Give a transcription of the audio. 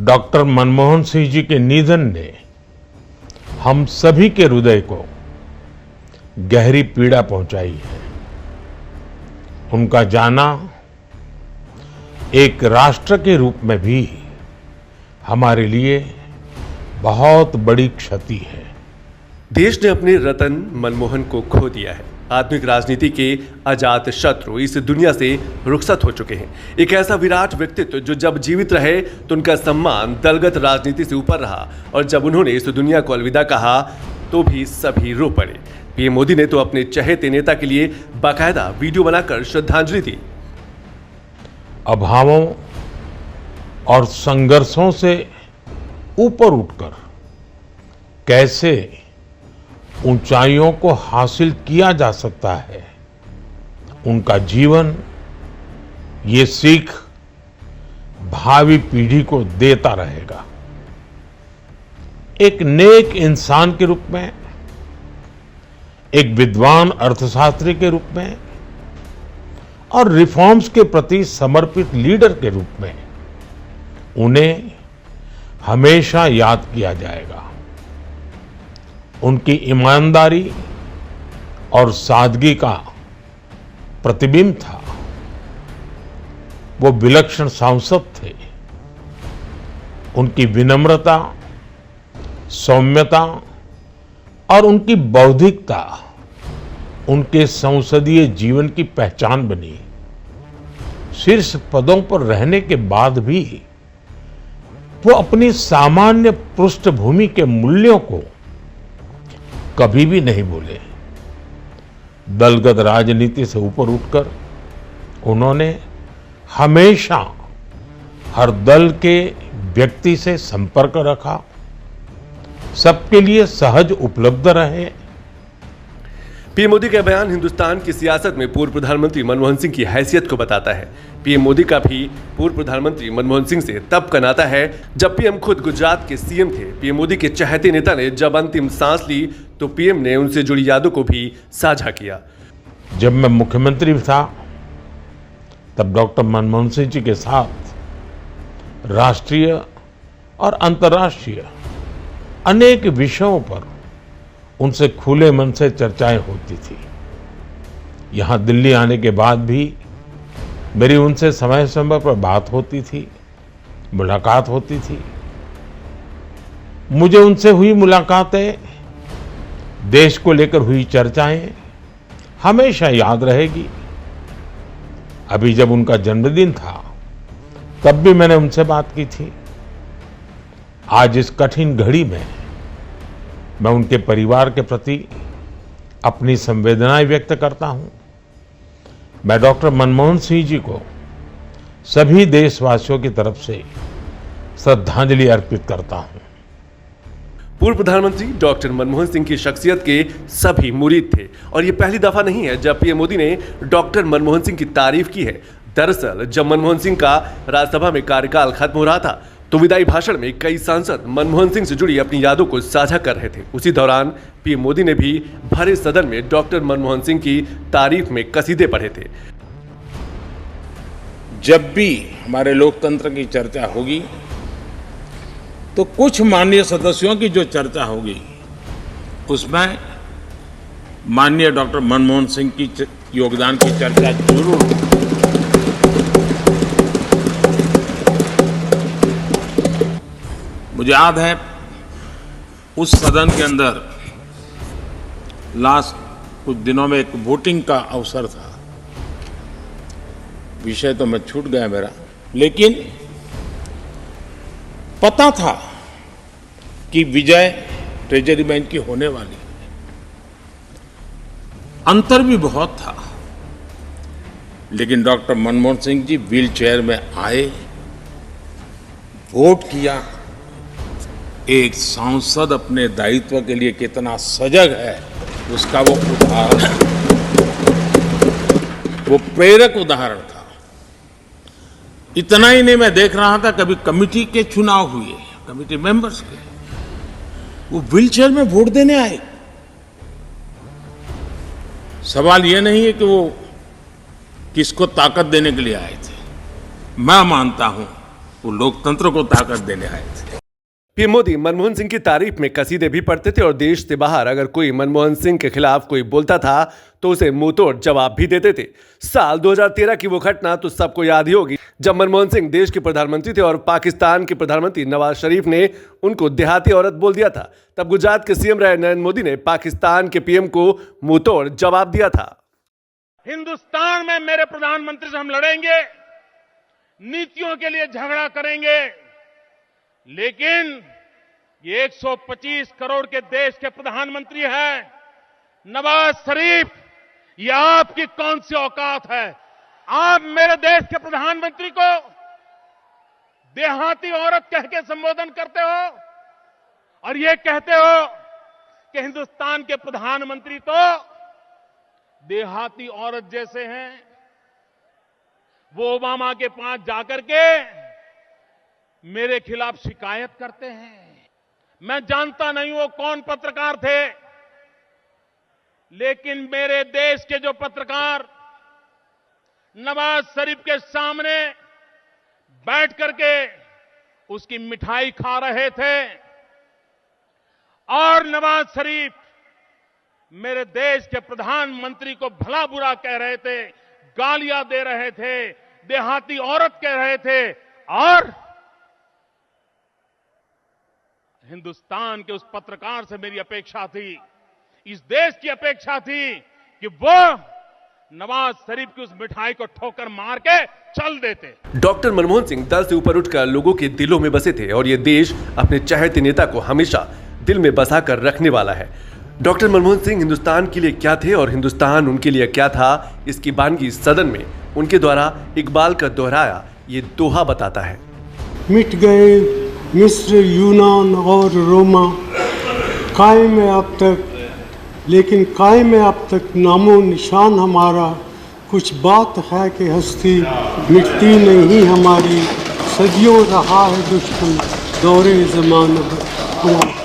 Doctor Manmohan Singh ji के निधन ने हम सभी के हृदय को गहरी पीड़ा पहुंचाई है। उनका जाना एक राष्ट्र के रूप में भी हमारे लिए बहुत बड़ी क्षति है। देश ने अपने रतन मनमोहन को खो दिया है। आधुनिक राजनीति के अजात शत्रु इस दुनिया से रुखसत हो चुके हैं। एक ऐसा विराट व्यक्तित्व जो जब जीवित रहे तो उनका सम्मान दलगत राजनीति से ऊपर रहा, और जब उन्होंने इस दुनिया को अलविदा कहा तो भी सभी रो पड़े। पीएम मोदी ने तो अपने चहेते नेता के लिए बाकायदा वीडियो बनाकर श्रद्धांजलि दी। अभावों और संघर्षों से ऊपर उठकर कैसे ऊंचाइयों को हासिल किया जा सकता है, उनका जीवन ये सीख भावी पीढ़ी को देता रहेगा। एक नेक इंसान के रूप में, एक विद्वान अर्थशास्त्री के रूप में और रिफॉर्म्स के प्रति समर्पित लीडर के रूप में उन्हें हमेशा याद किया जाएगा। उनकी ईमानदारी और सादगी का प्रतिबिंब था। वो विलक्षण सांसद थे। उनकी विनम्रता, सौम्यता और उनकी बौद्धिकता उनके संसदीय जीवन की पहचान बनी। शीर्ष पदों पर रहने के बाद भी वो अपनी सामान्य पृष्ठभूमि के मूल्यों को कभी भी नहीं भूले। दलगत राजनीति से ऊपर उठकर उन्होंने हमेशा हर दल के व्यक्ति से संपर्क रखा, सबके लिए सहज उपलब्ध रहे। पीएम मोदी का बयान हिंदुस्तान की सियासत में पूर्व प्रधानमंत्री मनमोहन सिंह की हैसियत को बताता है। पीएम मोदी का भी पूर्व प्रधानमंत्री मनमोहन सिंह से तब का नाता है जब पीएम खुद गुजरात के सीएम थे। पीएम मोदी के चहेते नेता ने जब अंतिम सांस ली तो पीएम ने उनसे जुड़ी यादों को भी साझा किया। जब मैं मुख्यमंत्री था तब डॉक्टर मनमोहन सिंह जी के साथ राष्ट्रीय और अंतर्राष्ट्रीय अनेक विषयों पर उनसे खुले मन से चर्चाएं होती थी। यहां दिल्ली आने के बाद भी मेरी उनसे समय समय पर बात होती थी, मुलाकात होती थी। मुझे उनसे हुई मुलाकातें, देश को लेकर हुई चर्चाएं हमेशा याद रहेगी। अभी जब उनका जन्मदिन था तब भी मैंने उनसे बात की थी। आज इस कठिन घड़ी में मैं उनके परिवार के प्रति अपनी संवेदनाएं व्यक्त करता हूं। मैं डॉक्टर मनमोहन सिंह जी को सभी देशवासियों की तरफ से श्रद्धांजलि अर्पित करता हूं। पूर्व प्रधानमंत्री डॉक्टर मनमोहन सिंह की शख्सियत के सभी मुरीद थे, और ये पहली दफा नहीं है जब पीएम मोदी ने डॉक्टर मनमोहन सिंह की तारीफ की है। दरअसल जब मनमोहन सिंह का राज्यसभा में कार्यकाल खत्म हो रहा था तो विदाई भाषण में कई सांसद मनमोहन सिंह से जुड़ी अपनी यादों को साझा कर रहे थे। उसी दौरान पीएम मोदी ने भी भरे सदन में डॉक्टर मनमोहन सिंह की तारीफ में कसीदे पढ़े थे। जब भी हमारे लोकतंत्र की चर्चा होगी तो कुछ माननीय सदस्यों की जो चर्चा होगी उसमें माननीय डॉक्टर मनमोहन सिंह की योगदान की चर्चा जरूर होगी। मुझे याद है उस सदन के अंदर लास्ट कुछ दिनों में एक वोटिंग का अवसर था। विषय तो मैं छूट गया मेरा, लेकिन पता था कि विजय ट्रेजरी बैंक की होने वाली है। अंतर भी बहुत था, लेकिन doctor Manmohan Singh ji wheel chair में आए, वोट किया। एक सांसद अपने दायित्व के लिए कितना सजग है उसका वो उदाहरण, वो प्रेरक उदाहरण था। इतना ही नहीं, मैं देख रहा था कभी कमेटी के चुनाव हुए, कमेटी मेंबर्स के, वो व्हीलचेयर में वोट देने आए। सवाल ये नहीं है कि वो किसको ताकत देने के लिए आए थे। मैं मानता हूं वो लोकतंत्र को ताकत देने आए थे। पीएम मोदी मनमोहन सिंह की तारीफ में कसीदे भी पढ़ते थे और देश से बाहर अगर कोई मनमोहन सिंह के खिलाफ कोई बोलता था तो उसे मुंहतोड़ जवाब भी देते थे। साल 2013 की वो घटना तो सबको याद ही होगी, जब मनमोहन सिंह देश के प्रधानमंत्री थे और पाकिस्तान के प्रधानमंत्री नवाज शरीफ ने उनको देहाती औरत बोल दिया था। तब गुजरात के सीएम रहे नरेंद्र मोदी ने पाकिस्तान के पीएम को मुंहतोड़ जवाब दिया था। हिंदुस्तान में मेरे प्रधानमंत्री से हम लड़ेंगे, नीतियों के लिए झगड़ा करेंगे, लेकिन ये 125 करोड़ के देश के प्रधानमंत्री हैं। नवाज शरीफ, ये आपकी कौन सी औकात है? आप मेरे देश के प्रधानमंत्री को देहाती औरत कह के संबोधन करते हो और ये कहते हो कि हिंदुस्तान के प्रधानमंत्री तो देहाती औरत जैसे हैं। वो ओबामा के पास जाकर के मेरे खिलाफ शिकायत करते हैं। मैं जानता नहीं वो कौन पत्रकार थे, लेकिन मेरे देश के जो पत्रकार नवाज शरीफ के सामने बैठ करके उसकी मिठाई खा रहे थे और नवाज शरीफ मेरे देश के प्रधानमंत्री को भला बुरा कह रहे थे, गालियां दे रहे थे, देहाती औरत कह रहे थे और हिंदुस्तान के उस पत्रकार से मेरी अपेक्षा थी, इस देश की अपेक्षा थी कि वो नवाज शरीफ की उस मिठाई को ठोकर मार के चल देते। डॉक्टर मनमोहन सिंह दल से ऊपर उठकर लोगों के दिलों में बसे थे और ये देश अपने चहेते नेता को हमेशा दिल में बसा कर रखने वाला है। डॉक्टर मनमोहन सिंह हिंदुस्तान के लिए क्या थे और हिंदुस्तान उनके लिए क्या था, इसकी बानगी सदन में उनके द्वारा इकबाल का दोहराया ये दोहा बताता है। मिट गए मिस्र, यूनान और रोमा, कायम है अब तक, लेकिन कायम है अब तक नामो निशान हमारा। कुछ बात है कि हस्ती मिटती नहीं हमारी, सदियों रहा है दुश्मन दौरे ज़माना।